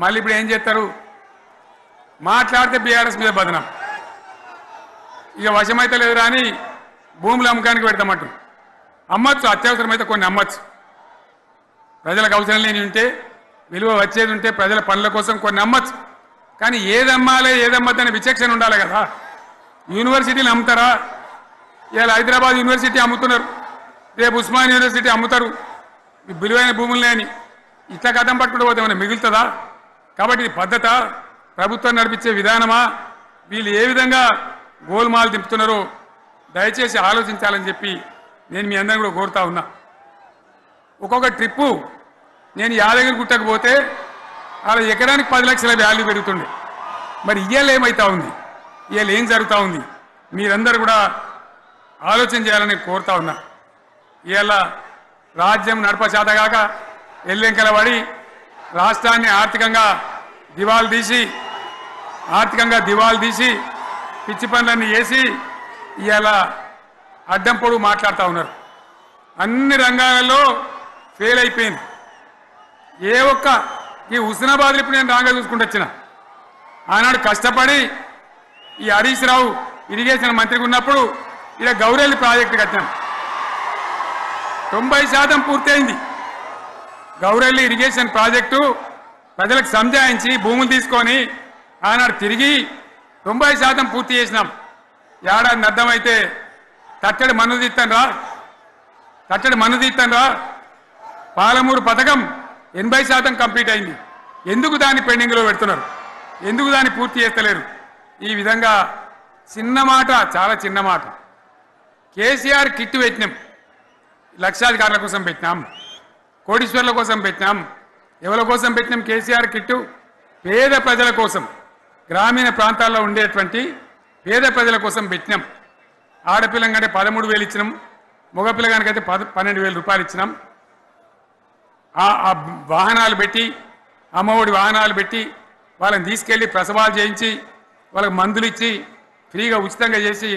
మళ్ళీ ఇప్పుడు ఏం చేస్తారు? మాట్లాడితే బీఆర్ఎస్ మీద బదనం. ఇక వశమైతే లేదు రాని భూములు అమ్మకానికి పెడతామంటు. అమ్మచ్చు, అత్యవసరమైతే కొన్ని అమ్మచ్చు. ప్రజలకు అవసరం లేని ఉంటే, విలువ వచ్చేది ఉంటే, ప్రజల పనుల కోసం కొన్ని అమ్మచ్చు. కానీ ఏదమ్మాలి ఏదమ్మద్దని విచక్షణ ఉండాలి కదా. యూనివర్సిటీలు అమ్ముతారా? ఇవాళ హైదరాబాద్ యూనివర్సిటీ అమ్ముతున్నారు, రేపు ఉస్మాన్ యూనివర్సిటీ అమ్ముతారు. విలువైన భూములు లేని ఇట్లా కథం పట్టుకుంటూ పోతే ఏమైనా మిగులుతుందా? కాబట్టి ఇది పద్ధత, ప్రభుత్వం నడిపించే విధానమా, వీళ్ళు ఏ విధంగా గోల్మాలు దింపుతున్నారో దయచేసి ఆలోచించాలని చెప్పి నేను మీ అందరిని కూడా కోరుతా ఉన్నా. ఒక్కొక్క ట్రిప్పు నేను యాదగిరి గుట్టకు పోతే అలా ఎకరానికి 10 లక్షల వాల్యూ పెరుగుతుండే. మరి ఇవాళ ఏమవుతా ఉంది? ఇవాళ ఏం జరుగుతూ ఉంది? మీరందరూ కూడా ఆలోచన చేయాలని కోరుతా ఉన్నా. ఇవాళ రాజ్యం నడపచేతగాక ఎల్లెంకల పడి రాష్ట్రాన్ని ఆర్థికంగా దివాలు తీసి పిచ్చి పనులన్నీ వేసి ఇవాళ అడ్డం పొడుగు మాట్లాడుతూ ఉన్నారు. అన్ని రంగాలలో ఫెయిల్ అయిపోయింది. ఏ ఒక్క ఈ హుస్నాబాద్లో ఇప్పుడు నేను రాగా చూసుకుంటూ వచ్చిన, ఆనాడు కష్టపడి ఈ హరీష్ రావు ఇరిగేషన్ మంత్రిగా ఉన్నప్పుడు ఇలా గౌరెల్లి ప్రాజెక్టు కట్టాం. 90% పూర్తయింది. గౌరెల్లి ఇరిగేషన్ ప్రాజెక్టు ప్రజలకు సంజాయించి భూములు తీసుకొని ఆనాడు తిరిగి 90% పూర్తి చేసినాం. ఏడాది అర్థమైతే తట్టడి మన్ను తీస్తాను రా. పాలమూరు పథకం 80% కంప్లీట్ అయింది. ఎందుకు దాన్ని పెండింగ్లో పెడుతున్నారు? ఎందుకు దాన్ని పూర్తి చేస్తలేరు? ఈ విధంగా చిన్న మాట, చాలా చిన్న మాట. కేసీఆర్ కిట్ పెట్టినాం, లక్షాధికారుల కోసం పెట్టినాం, కోటీశ్వర్ల కోసం పెట్టినాం. ఎవరి కోసం పెట్టినాం కేసీఆర్ కిట్టు? పేద ప్రజల కోసం, గ్రామీణ ప్రాంతాల్లో ఉండేటువంటి పేద ప్రజల కోసం పెట్టినాం. ఆడపిల్లగానే 13,000 ఇచ్చినాం, మగపిల్లగానికైతే 12,000 రూపాయలు ఇచ్చినాం. ఆ వాహనాలు పెట్టి, అమ్మఒడి వాహనాలు పెట్టి వాళ్ళని తీసుకెళ్ళి ప్రసవాలు చేయించి వాళ్ళకి మందులు ఇచ్చి ఫ్రీగా ఉచితంగా చేసి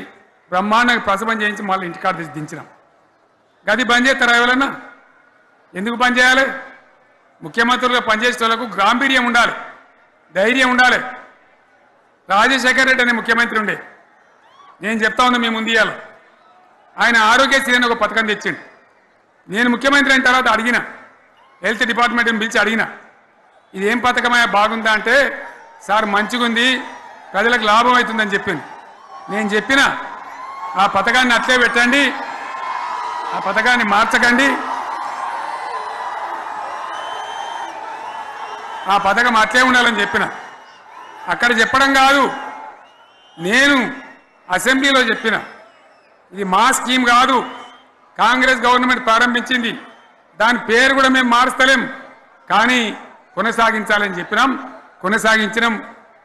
బ్రహ్మాండంగా ప్రసవం చేయించి మళ్ళీ ఇంటికాడ దించినాం. గది బంద్ చేస్తారా ఎవరన్నా? ఎందుకు బంద్ చేయాలి? ముఖ్యమంత్రులుగా పనిచేసే వాళ్ళకు గాంభీర్యం ఉండాలి, ధైర్యం ఉండాలి. రాజశేఖర్ రెడ్డి అనే ముఖ్యమంత్రి ఉండే, నేను చెప్తా ఉన్నా మీ ముందు ఇవాళ, ఆయన ఆరోగ్యశ్రీ అని ఒక పథకం తెచ్చిండు. నేను ముఖ్యమంత్రి అయిన తర్వాత అడిగిన, హెల్త్ డిపార్ట్మెంట్ని పిలిచి అడిగిన, ఇదేం పథకమయ్యా బాగుందా అంటే, సార్ మంచిగుంది, ప్రజలకు లాభం అవుతుందని చెప్పింది. నేను చెప్పిన ఆ పథకాన్ని అట్లే పెట్టండి, ఆ పథకాన్ని మార్చకండి, ఆ పథకం అట్లే ఉండాలని చెప్పిన. అక్కడ చెప్పడం కాదు, నేను అసెంబ్లీలో చెప్పిన, ఇది మా స్కీమ్ కాదు, కాంగ్రెస్ గవర్నమెంట్ ప్రారంభించింది, దాని పేరు కూడా మేము మారుస్తలేం, కానీ కొనసాగించాలని చెప్పినాం, కొనసాగించినాం.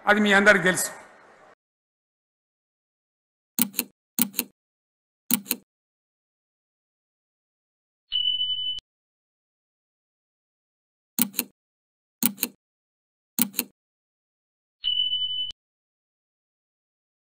అది మీ అందరికీ తెలుసు.